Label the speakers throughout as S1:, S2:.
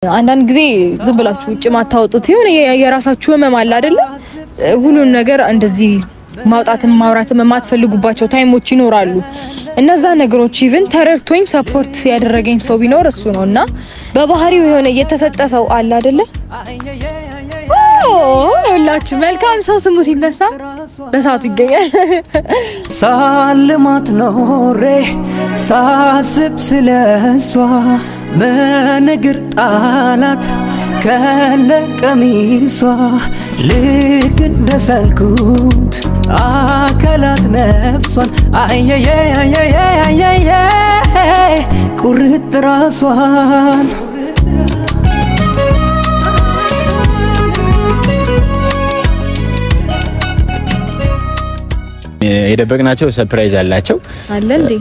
S1: አንዳንድ ጊዜ ዝም ብላችሁ ውጭ ማታወጡት ይሁን የራሳችሁ ህመም አለ አይደለ? ሁሉን ነገር እንደዚህ ማውጣትም ማውራትም የማትፈልጉባቸው ታይሞች ይኖራሉ። እነዛ ነገሮች ኢቭን ተረድቶኝ ሰፖርት ያደረገኝ ሰው ቢኖር እሱ ነውና በባህሪው የሆነ የተሰጠ ሰው አለ አይደለ? ሁላችሁ መልካም ሰው ስሙ ሲነሳ በሳቱ ይገኛል።
S2: ሳልማት ኖሬ ሳስብ ስለሷ መንግር ጣላት ከነቀሚሷ ልክ እንደሰልኩት አካላት ነፍሷን አየየየየየየ ቁርጥ ራሷን
S3: የደበቅናቸው ሰርፕራይዝ አላቸው
S1: አለ እንዴ?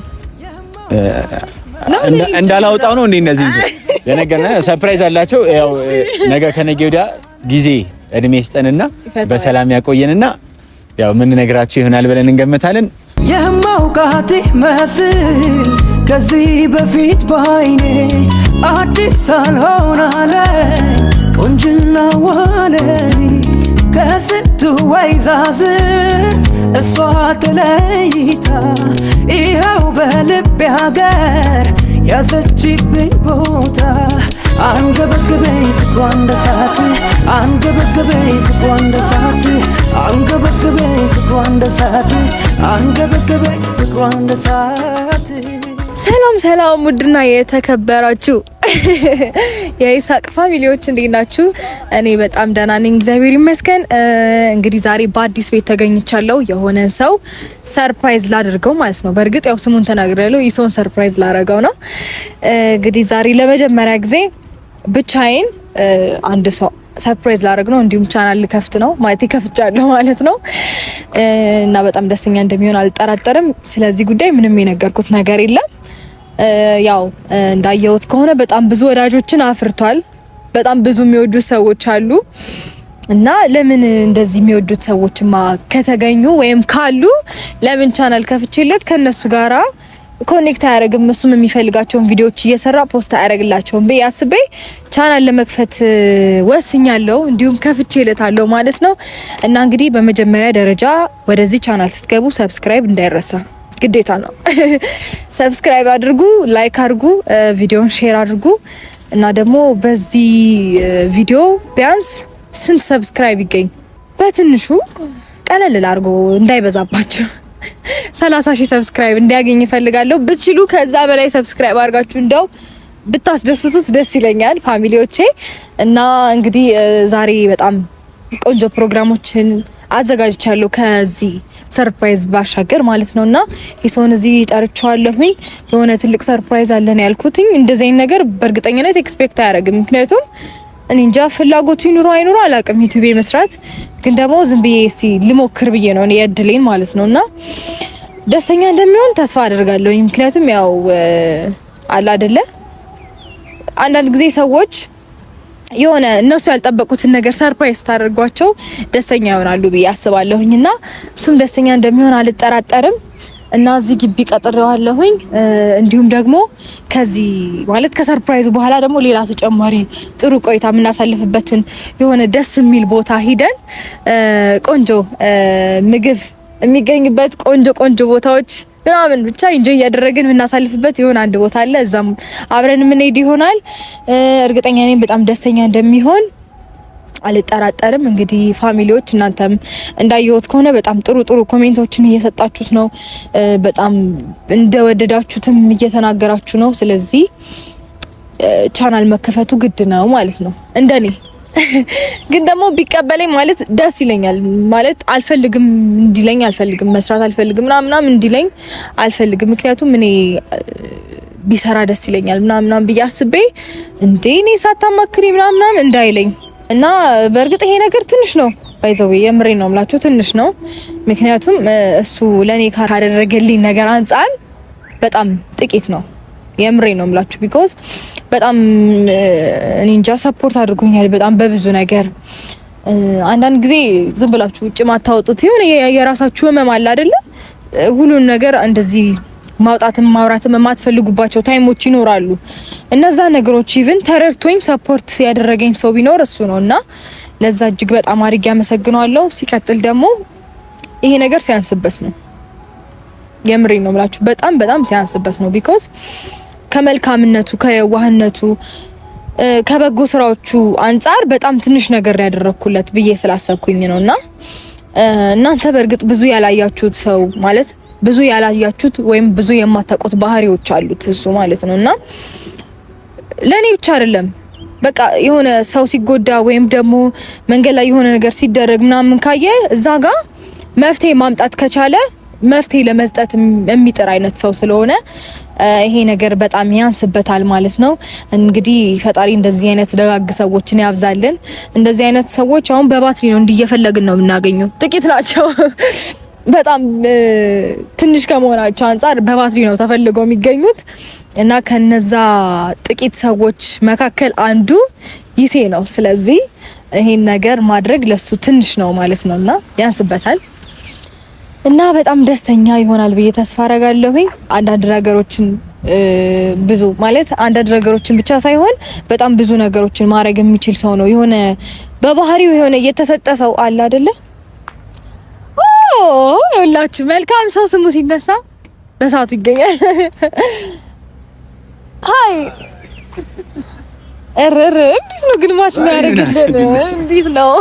S3: እንዳላውጣው ነው እንዴ? እነዚህ የነገርና ሰርፕራይዝ አላቸው። ያው ነገ ከነገ ወዲያ ጊዜ እድሜ ይስጠንና በሰላም ያቆየንና ያው ምን ነግራችሁ ይሆናል ብለን እንገምታለን።
S2: የማውቃት መስል ከዚህ በፊት ባይኔ አዲስ ሳልሆን አለ ቆንጅና ዋለኒ ከስንቱ ወይዛዝርት እሷ ተለይታ ይኸው በልቤ ሀገር ያዘችብኝ ቦታ አንገበገበኝ ፍቅሯ እንደ እሳት አንገበገበኝ ፍቅሯ እንደ እሳት አንገበገበኝ ፍቅሯ እንደ እሳት አንገበገበኝ ፍቅሯ እንደ እሳት።
S1: ሰላም ሰላም፣ ውድና የተከበራችሁ የይሳቅ ፋሚሊዎች እንዴት ናችሁ? እኔ በጣም ደህና ነኝ፣ እግዚአብሔር ይመስገን። እንግዲህ ዛሬ በአዲስ ቤት ተገኝቻለሁ። የሆነ ሰው ሰርፕራይዝ ላደርገው ማለት ነው። በእርግጥ ያው ስሙን ተናግሬያለሁ። ይሶን ሰርፕራይዝ ላደርገው ነው። እንግዲህ ዛሬ ለመጀመሪያ ጊዜ ብቻዬን አንድ ሰው ሰርፕራይዝ ላደርግ ነው። እንዲሁም ቻናል ልከፍት ነው ማለት ይከፍቻለሁ ማለት ነው። እና በጣም ደስተኛ እንደሚሆን አልጠራጠርም። ስለዚህ ጉዳይ ምንም የነገርኩት ነገር የለም። ያው እንዳየሁት ከሆነ በጣም ብዙ ወዳጆችን አፍርቷል። በጣም ብዙ የሚወዱት ሰዎች አሉ እና ለምን እንደዚህ የሚወዱት ሰዎችማ ከተገኙ ወይም ካሉ ለምን ቻናል ከፍቼለት ከነሱ ጋራ ኮኔክት አያደርግም? እሱም የሚፈልጋቸውን ቪዲዮዎች እየሰራ ፖስት አያደርግላቸውም ብዬ አስቤ ቻናል ለመክፈት ወስኛለሁ። እንዲሁም ከፍቼለታለሁ ማለት ነው። እና እንግዲህ በመጀመሪያ ደረጃ ወደዚህ ቻናል ስትገቡ ሰብስክራይብ እንዳይረሳ ግዴታ ነው። ሰብስክራይብ አድርጉ፣ ላይክ አድርጉ፣ ቪዲዮን ሼር አድርጉ እና ደግሞ በዚህ ቪዲዮ ቢያንስ ስንት ሰብስክራይብ ይገኝ በትንሹ ቀለል አድርጎ እንዳይበዛባችሁ 30,000 ሰብስክራይብ እንዲያገኝ እፈልጋለሁ። ብትችሉ ከዛ በላይ ሰብስክራይብ አድርጋችሁ እንደው ብታስደስቱት ደስ ይለኛል ፋሚሊዎቼ። እና እንግዲህ ዛሬ በጣም ቆንጆ ፕሮግራሞችን አዘጋጅቻለሁ ከዚህ ሰርፕራይዝ ባሻገር ማለት ነውና ይሶን እዚህ ጠርቻለሁኝ። የሆነ ትልቅ ሰርፕራይዝ አለን ያልኩትኝ እንደዚህ አይነት ነገር በእርግጠኝነት ኤክስፔክት አያደርግም። ምክንያቱም እኔ እንጃ ፍላጎቱ ይኑሮ አይኑሮ አላውቅም ዩቲዩብ መስራት፣ ግን ደግሞ ዝም ብዬ እስቲ ልሞክር ብዬ ነው እኔ የድሌን ማለት ነውና ደስተኛ እንደሚሆን ተስፋ አደርጋለሁኝ። ምክንያቱም ያው አላ አይደለ አንዳንድ ጊዜ ሰዎች የሆነ እነሱ ያልጠበቁትን ነገር ሰርፕራይዝ ታደርጓቸው ደስተኛ ይሆናሉ ብዬ አስባለሁኝና እሱም ደስተኛ እንደሚሆን አልጠራጠርም። እና እዚህ ግቢ ቀጥሬዋለሁኝ። እንዲሁም ደግሞ ከዚህ ማለት ከሰርፕራይዙ በኋላ ደግሞ ሌላ ተጨማሪ ጥሩ ቆይታ የምናሳልፍበትን የሆነ ደስ የሚል ቦታ ሂደን ቆንጆ ምግብ የሚገኝበት ቆንጆ ቦታዎች ምናምን ብቻ ኢንጆይ እያደረግን የምናሳልፍበት የሆነ አንድ ቦታ አለ። እዛም አብረን የምንሄድ ይሆናል። እርግጠኛ ነኝ በጣም ደስተኛ እንደሚሆን አልጠራጠርም። እንግዲህ ፋሚሊዎች እናንተም እንዳየሁት ከሆነ በጣም ጥሩ ኮሜንቶችን እየሰጣችሁት ነው። በጣም እንደወደዳችሁትም እየተናገራችሁ ነው። ስለዚህ ቻናል መከፈቱ ግድ ነው ማለት ነው እንደኔ። ግን ደግሞ ቢቀበለኝ ማለት ደስ ይለኛል። ማለት አልፈልግም እንዲለኝ አልፈልግም፣ መስራት አልፈልግም ምናምን እንዲለኝ አልፈልግም። ምክንያቱም እኔ ቢሰራ ደስ ይለኛል ምናምን ብዬ አስቤ እንዴ እኔ ሳታማክሪ ምናምን እንዳይለኝ እና በእርግጥ ይሄ ነገር ትንሽ ነው ባይዘው የምሬ ነው የምላችሁ ትንሽ ነው። ምክንያቱም እሱ ለኔ ካደረገልኝ ነገር አንፃር በጣም ጥቂት ነው። የምሬ ነው የምላችሁ ቢኮዝ በጣም እኔ እንጃ ሰፖርት አድርጎኛል በጣም በብዙ ነገር። አንዳንድ ጊዜ ዝም ብላችሁ ውጭ ማታወጡት ይሁን የራሳችሁ ህመም አለ አይደለ? ሁሉን ነገር እንደዚህ ማውጣትም ማውራትም የማትፈልጉባቸው ታይሞች ይኖራሉ። እነዛ ነገሮች ኢቭን ተረድቶኝ ሰፖርት ያደረገኝ ሰው ቢኖር እሱ ነውና ለዛ እጅግ በጣም አድርጌ አመሰግናለሁ። ሲቀጥል ደግሞ ይሄ ነገር ሲያንስበት ነው፣ የምሬን ነው የምላችሁ፣ በጣም ሲያንስበት ነው። ቢኮዝ ከመልካምነቱ ከየዋህነቱ ከበጎ ስራዎቹ አንፃር በጣም ትንሽ ነገር ያደረኩለት ብዬ ስላሰብኩኝ ነውና እናንተ በእርግጥ ብዙ ያላያችሁት ሰው ማለት ብዙ ያላያችሁት ወይም ብዙ የማታውቁት ባህሪዎች አሉት እሱ ማለት ነውና ለኔ ብቻ አይደለም በቃ የሆነ ሰው ሲጎዳ ወይም ደግሞ መንገድ ላይ የሆነ ነገር ሲደረግ ምናምን ካየ እዛ ጋር መፍትሄ ማምጣት ከቻለ መፍትሄ ለመስጠት የሚጥር አይነት ሰው ስለሆነ ይሄ ነገር በጣም ያንስበታል ማለት ነው። እንግዲህ ፈጣሪ እንደዚህ አይነት ደጋግ ሰዎችን ያብዛልን። እንደዚህ አይነት ሰዎች አሁን በባትሪ ነው እንዲየፈለግን ነው የምናገኘው። ጥቂት ናቸው። በጣም ትንሽ ከመሆናቸው አንፃር በባትሪ ነው ተፈልገው የሚገኙት እና ከነዛ ጥቂት ሰዎች መካከል አንዱ ይሴ ነው። ስለዚህ ይሄን ነገር ማድረግ ለሱ ትንሽ ነው ማለት ነውና ያንስበታል እና በጣም ደስተኛ ይሆናል ብዬ ተስፋ አረጋለሁኝ። አንዳንድ ነገሮችን ብዙ ማለት አንዳንድ ነገሮችን ብቻ ሳይሆን በጣም ብዙ ነገሮችን ማድረግ የሚችል ሰው ነው። የሆነ በባህሪው የሆነ የተሰጠ ሰው አለ አይደለ? ይኸውላችሁ መልካም ሰው ስሙ ሲነሳ በሰዓቱ ይገኛል። አይ እንዴት ነው ግን ማች የሚያደርግልን? እንዴት ነው?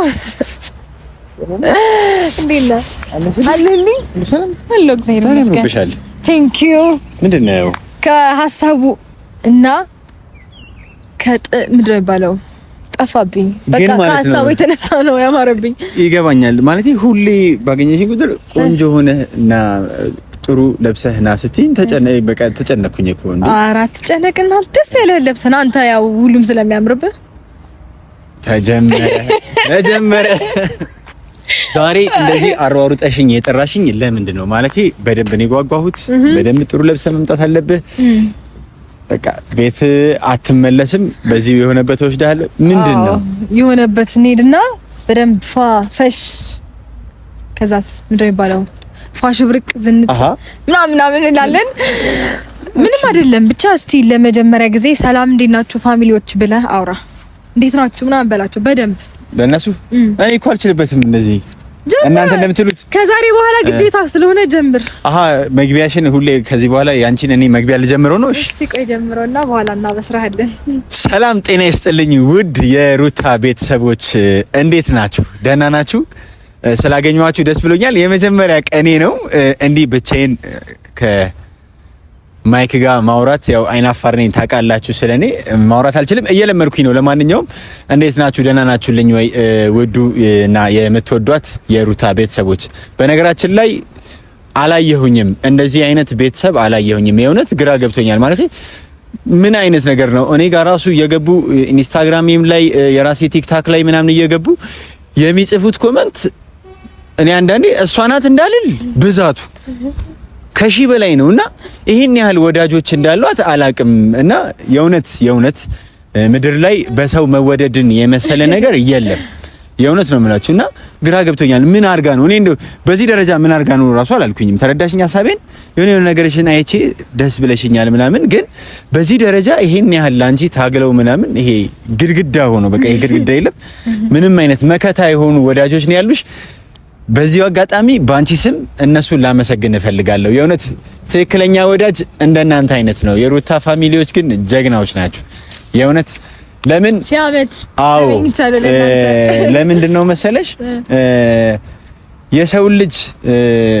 S1: እንዴት ነው? አለልኝ አሎ እግዚአብሔር ይመስገን። ቴንክ ዩ።
S3: ምንድነው
S1: ከሀሳቡ እና ምንድነው የሚባለው ጠፋብኝ። በቃ ከሀሳቡ የተነሳ ነው ያማረብኝ።
S3: ይገባኛል ማለት ሁሌ ባገኘሽኝ ቁጥር ቆንጆ ሆነ እና ጥሩ ለብሰህና ስትይኝ ተጨነኩኝ እኮ እንዴ። አራት ጨነቅና ደስ ያለ ለብሰና አንተ ያው ሁሉም ስለሚያምርብህ ተጀመረ። ዛሬ እንደዚህ አሯሩጠሽኝ የጠራሽኝ ለምንድን ነው ማለት በደንብ ነው የጓጓሁት። በደንብ ጥሩ ለብሰህ መምጣት አለብህ። በቃ ቤት አትመለስም። በዚህ የሆነበት ወስደሃል። ምንድነው
S1: የሆነበት? እንሂድና በደንብ ፈሽ ከዛስ ምንድነው የሚባለው ፋሽ ብርቅ ዝንጥ ምናምን እንላለን። ምንም አይደለም ብቻ እስቲ ለመጀመሪያ ጊዜ ሰላም እንዴት ናችሁ ፋሚሊዎች ብለህ አውራ። እንዴት ናችሁ ምናምን በላቸው በደንብ ለነሱ። እኔ እኮ አልችልበትም እንደዚህ እናንተ እንደምትሉት ከዛሬ በኋላ ግዴታ ስለሆነ ጀምር። መግቢያሽን ሁሌ ከዚህ በኋላ ያንቺን እኔ መግቢያ ልጀምረው ነው። እሺ ቆይ ጀምረውና በኋላ እናበስራለን። ሰላም ጤና ይስጥልኝ ውድ የሩታ ቤተሰቦች እንዴት ናችሁ? ደህና ናችሁ? ስላገኘኋችሁ ደስ ብሎኛል። የመጀመሪያ ቀኔ ነው እንዲህ ብቻዬን ከማይክ ጋር ማውራት። ያው አይናፋር ነኝ ታውቃላችሁ። ስለኔ ማውራት አልችልም፣ እየለመድኩኝ ነው። ለማንኛውም እንዴት ናችሁ? ደህና ናችሁልኝ ወይ? ውዱ እና የምትወዷት የሩታ ቤተሰቦች፣ በነገራችን ላይ አላየሁኝም፣ እንደዚህ አይነት ቤተሰብ አላየሁኝም። የእውነት ግራ ገብቶኛል። ማለት ምን አይነት ነገር ነው? እኔ ጋር ራሱ እየገቡ ኢንስታግራምም ላይ የራሴ ቲክታክ ላይ ምናምን እየገቡ የሚጽፉት ኮመንት እኔ አንዳንዴ እሷ ናት እንዳልል ብዛቱ ከሺህ በላይ ነውና ይሄን ያህል ወዳጆች እንዳሏት አላቅም። እና የእውነት ምድር ላይ በሰው መወደድን የመሰለ ነገር የለም። የእውነት ነው የምላችሁ። እና ግራ ገብቶኛል። ምን አርጋ ነው? እኔ እንደው በዚህ ደረጃ ምን አርጋ ነው ራሱ አላልኩኝም። ተረዳሽኝ ሐሳቤን? የሆነ ነገርሽን አይቼ ደስ ብለሽኛል ምናምን፣ ግን በዚህ ደረጃ ይሄን ያህል ላንቺ ታግለው ምናምን ይሄ ግድግዳ ሆኖ በቃ ይሄ ግድግዳ የለም ምንም አይነት መከታ የሆኑ ወዳጆች ነው ያሉሽ። በዚህ አጋጣሚ ባንቺ ስም እነሱን ላመሰግን እፈልጋለሁ። የእውነት ትክክለኛ ወዳጅ እንደናንተ አይነት ነው። የሩታ ፋሚሊዎች ግን ጀግናዎች ናቸው። የእውነት ለምን ሻመት ለምንድን ነው መሰለሽ የሰው ልጅ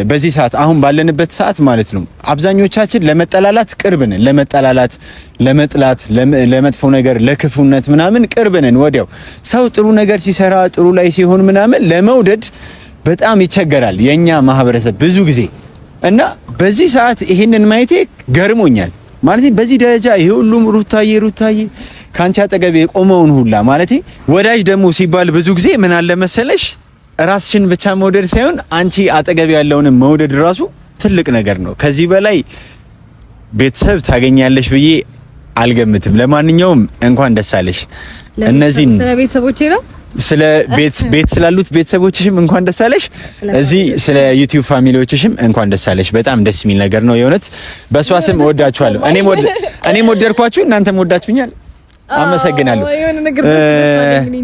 S1: በዚህ ሰዓት አሁን ባለንበት ሰዓት ማለት ነው አብዛኞቻችን ለመጠላላት ቅርብ ነን። ለመጠላላት፣ ለመጥላት፣ ለመጥፎ ነገር፣ ለክፉነት ምናምን ቅርብ ነን። ወዲያው ሰው ጥሩ ነገር ሲሰራ ጥሩ ላይ ሲሆን ምናምን ለመውደድ በጣም ይቸገራል የኛ ማህበረሰብ ብዙ ጊዜ። እና በዚህ ሰዓት ይሄንን ማየቴ ገርሞኛል። ማለት በዚህ ደረጃ ይሄ ሁሉም ሩታዬ ካንቺ አጠገብ የቆመውን ሁላ ማለት ወዳጅ ደግሞ ሲባል ብዙ ጊዜ ምን አለ መሰለሽ ራስሽን ብቻ መውደድ ሳይሆን አንቺ አጠገብ ያለውን መውደድ ራሱ ትልቅ ነገር ነው። ከዚህ በላይ ቤተሰብ ታገኛለሽ ብዬ አልገምትም። ለማንኛውም እንኳን ደስ አለሽ። እነዚህን ስለ ቤተሰቦቼ ነው
S3: ስለ ቤት ስላሉት ቤተሰቦችሽም እንኳን ደስ አለሽ። እዚህ ስለ ዩቲዩብ ፋሚሊዎችሽም እንኳን ደስ አለሽ። በጣም ደስ የሚል ነገር ነው የእውነት። በሷ ስም ወዳችኋለሁ። እኔም ወደድኳችሁ፣ እናንተም ወዳችሁኛል። አመሰግናለሁ።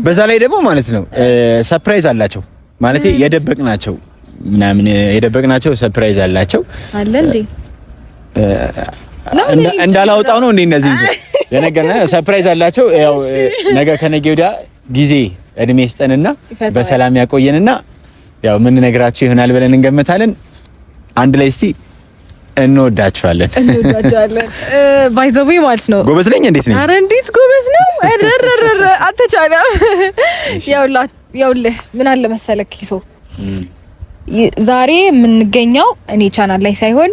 S3: በዛ ላይ ደግሞ ማለት ነው ሰርፕራይዝ አላቸው ማለት የደበቅናቸው ሰርፕራይዝ አላቸው አለ እንዴ እንዳላውጣው ነው እንዴ እነዚህ የነገርና ሰርፕራይዝ አላቸው። ያው ነገ ከነገ ወዲያ ጊዜ እድሜ ይስጠንና በሰላም ያቆየንና ያው ምን ነግራችሁ ይሆናል ብለን እንገምታለን። አንድ ላይ እስቲ እንወዳችኋለን።
S1: ባይ ዘ ዌይ ማለት ነው
S3: ጎበዝ ነኝ። እንዴት ነኝ?
S1: ኧረ እንዴት ጎበዝ ነው። አትቻለም። ያውልህ ምን አለ መሰለክ ኪሶ ዛሬ የምንገኘው እኔ ቻናል ላይ ሳይሆን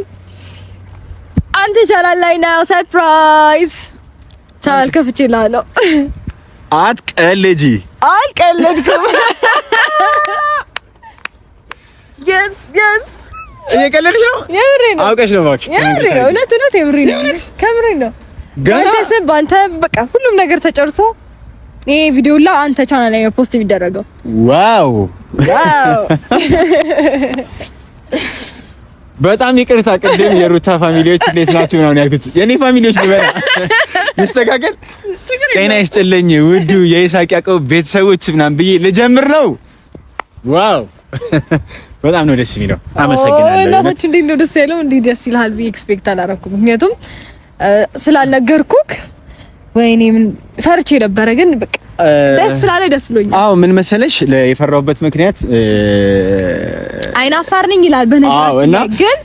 S1: አንተ ቻናል ላይ ነው። ሰርፕራይዝ ቻናል ከፍቼልሃለሁ።
S3: አልቀልድኩም።
S1: yes
S3: እየቀለድሽ ነው?
S1: የምሬን ነው።
S3: አውቀሽ ነው እባክሽ።
S1: የምሬን ነው። እውነት የምሬን ነው። ከምሬን ነው። ባንተ በቃ ሁሉም ነገር ተጨርሶ ይሄ ቪዲዮ ላይ አንተ ቻናል ላይ ነው ፖስት የሚደረገው።
S3: ዋው በጣም ይቅርታ፣ ቅድም የሩታ ፋሚሊዎች እንዴት ናችሁ ነው ያልኩት። የኔ ፋሚሊዎች ልበላ ይስተካከል። ጤና ይስጥልኝ ውዱ የይሳቅ ያዕቆብ ቤተሰቦች ምናምን ብዬ ልጀምር ነው። ዋው በጣም ነው ደስ የሚለው። አመሰግናለሁ።
S1: እናታችን እንዴት ነው ደስ ያለው? እንዴት ደስ ይላል ብዬ ኤክስፔክት አላረኩም። ምክንያቱም ስላልነገርኩክ ወይኔ ምን ፈርቼ ነበረ፣ ግን በቃ ደስ ስላለ ደስ ብሎኛል።
S3: አዎ ምን መሰለሽ የፈራሁበት ምክንያት
S1: አይናፋር ነኝ ይላል በነገራችን ላይ። ግን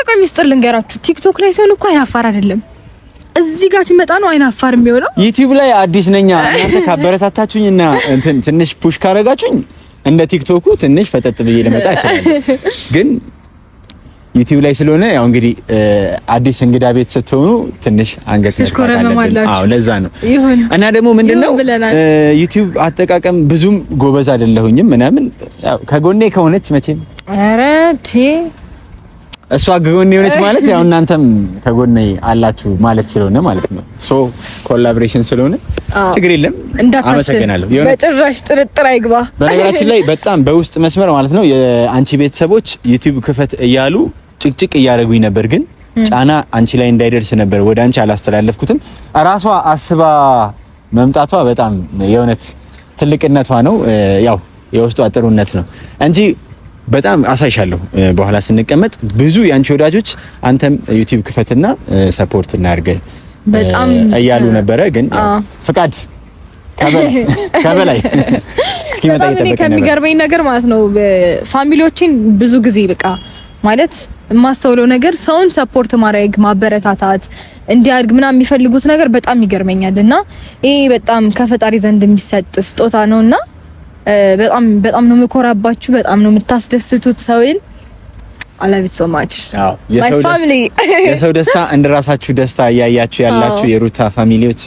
S1: ቆይ ሚስጥር ልንገራችሁ፣ ቲክቶክ ላይ ሲሆን እኮ አይናፋር አይደለም፣ እዚህ ጋር ሲመጣ ነው አይናፋር የሚሆነው።
S3: ዩቲዩብ ላይ አዲስ ነኝ። እናንተ ካበረታታችሁኝና እንትን ትንሽ ፑሽ ካረጋችሁኝ እንደ ቲክቶኩ ትንሽ ፈጠጥ ብዬ ልመጣ እችላለሁ። ግን ዩቲዩብ ላይ ስለሆነ ያው እንግዲህ አዲስ እንግዳ ቤት ስትሆኑ ትንሽ አንገት ተሽኮረመማላችሁ። አዎ ለዛ ነው። እና ደግሞ ምንድነው ዩቲዩብ አጠቃቀም ብዙም ጎበዝ አይደለሁኝም ምናምን። ያው ከጎኔ ከሆነች መቼም ኧረ እሷ ከጎኔ ሆነች ማለት ያው እናንተም ከጎኔ አላችሁ ማለት ስለሆነ ማለት ነው። ሶ ኮላቦሬሽን ስለሆነ ችግር የለም። አመሰግናለሁ።
S1: በጭራሽ ጥርጥር አይግባ።
S3: በነገራችን ላይ በጣም በውስጥ መስመር ማለት ነው የአንቺ ቤተሰቦች ዩቲዩብ ክፈት እያሉ ጭቅጭቅ እያደረጉኝ ነበር፣ ግን ጫና አንቺ ላይ እንዳይደርስ ነበር ወደ አንቺ አላስተላለፍኩትም። ራሷ አስባ መምጣቷ በጣም የእውነት ትልቅነቷ ነው። ያው የውስጧ ጥሩነት ነው እንጂ በጣም አሳይሻለሁ። በኋላ ስንቀመጥ ብዙ ያንቺ ወዳጆች አንተም ዩቲዩብ ክፈትና ሰፖርት እናድርግ በጣም እያሉ ነበረ፣ ግን ፍቃድ ከበላይ እስኪመጣ ይተበከ ከሚገርመኝ
S1: ነገር ማለት ነው ፋሚሊዎችን ብዙ ጊዜ በቃ ማለት የማስተውለው ነገር ሰውን ሰፖርት ማድረግ ማበረታታት እንዲያድግ ምናምን የሚፈልጉት ነገር በጣም ይገርመኛልና ይሄ በጣም ከፈጣሪ ዘንድ የሚሰጥ ስጦታ ነውና በጣም ነው የምኮራባችሁ። በጣም ነው የምታስደስቱት ሰውን። I love it so much።
S3: የሰው ደስታ እንደራሳችሁ ደስታ እያያችሁ ያላችሁ የሩታ ፋሚሊዎች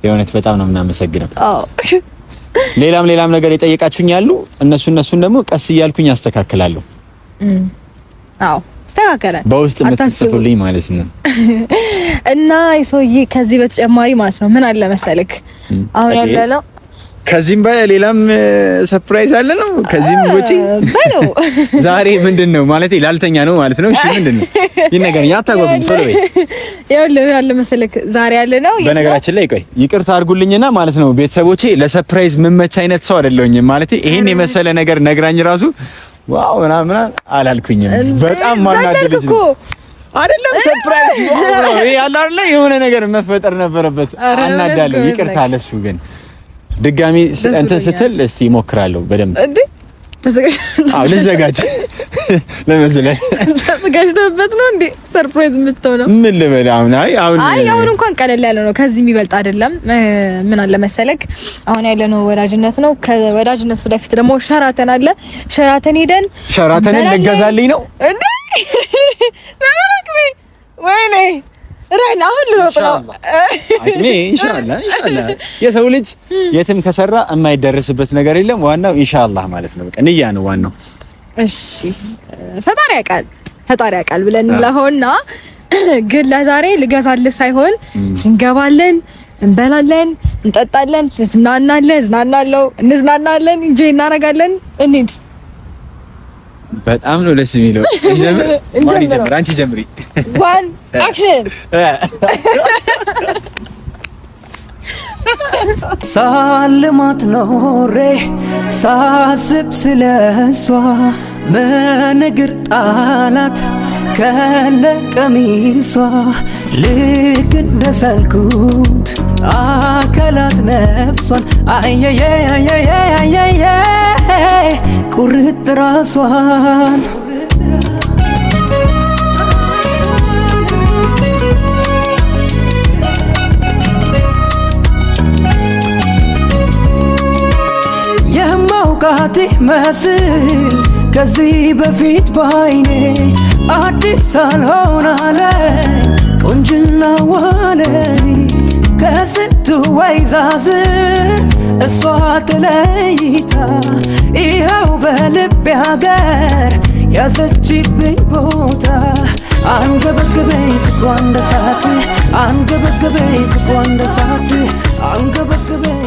S3: የእውነት በጣም ነው የምናመሰግነው። ሌላም ነገር የጠየቃችሁኝ ያሉ እነሱን ደግሞ ቀስ እያልኩኝ አስተካክላለሁ።
S1: አስተካከለ
S3: በውስጥ የምትጽፉልኝ ማለት ነው።
S1: እና የሰውዬ ከዚህ በተጨማሪ ማለት ነው ምን አለ መሰለክ አሁን ያለነው
S3: ከዚህም በሌላም ሰርፕራይዝ አለ ነው። ከዚህም ውጪ
S1: በለው
S3: ዛሬ ምንድነው ማለት ላልተኛ ነው ማለት ነው። እሺ ምንድነው ይነገር ያታጓጉኝ ቶሎ በይ።
S1: ይኸውልህ ምን አለ መሰለክ ዛሬ ያለ ነው።
S3: በነገራችን ላይ ቆይ ይቅርታ አድርጉልኝና ማለት ነው ቤተሰቦቼ ለሰርፕራይዝ መመች አይነት ሰው አይደለሁኝም ማለት ይሄን የመሰለ ነገር ነግራኝ ራሱ ዋው ምናምን አላልኩኝም። በጣም ማናደድ ልጅ ነው አይደለም። ሰርፕራይዝ ዋው ይሄ ያለ አይደለ የሆነ ነገር መፈጠር ነበረበት። አናዳለሁ። ይቅርታ አለሱ ግን ድጋሚ እንትን ስትል እስቲ ሞክራለሁ በደንብ
S1: እንዴ
S3: ልዘጋጅ ለመሰለኝ
S1: ተዘጋጅተበት ነው እንዴ ሰርፕራይዝ የምትሆነው? ምን ልበል አሁን እንኳን ቀለል ያለ ነው። ከዚህ የሚበልጥ አይደለም። ምን አለ መሰለክ አሁን ያለነው ወዳጅነት ነው። ከወዳጅነት በፊት ደግሞ ሸራተን አለ። ሸራተን ሄደን
S3: ሸራተንን ልገዛልኝ ነው እንዴ?
S1: ወይኔ ራይና አሁን ልሮጥ ነው።
S3: ኢንሻአላህ የሰው ልጅ የትም ከሰራ የማይደርስበት ነገር የለም። ዋናው ኢንሻአላህ ማለት ነው። በቃ ንያ ነው ዋናው።
S1: እሺ ፈጣሪ ያውቃል ብለን ለሆና ግን ለዛሬ ልገዛልህ ሳይሆን እንገባለን እንበላለን፣ እንጠጣለን፣ እንዝናናለን፣ እንጆይ እናረጋለን። እንሂድ።
S3: በጣም ነው ደስ የሚለው። እንጀምር። አንቺ ጀምሪ።
S1: ዋን አክሽን።
S2: ሳልማት ኖሬ ሳስብ ስለሷ በንግር ጣላት ከነ ቀሚሷ ልክ እንደሰልኩት አካላት ነፍሷን አየየየየየየ ቁርጥ ራሷን የማውቃት መስል ከዚህ በፊት ባይኔ አዲስ ሳልሆን አለኝ ቁንጅና ዋለኒ ከስንቱ ወይዛዝር እሷ ተለይታ ይኸው በልቤ ሀገር ያዘችብኝ ቦታ አንገበገበኝ ፍቅሯ እንደ እሳት አንገበገበኝ ፍቅሯ እንደ እሳት አንገበገበኝ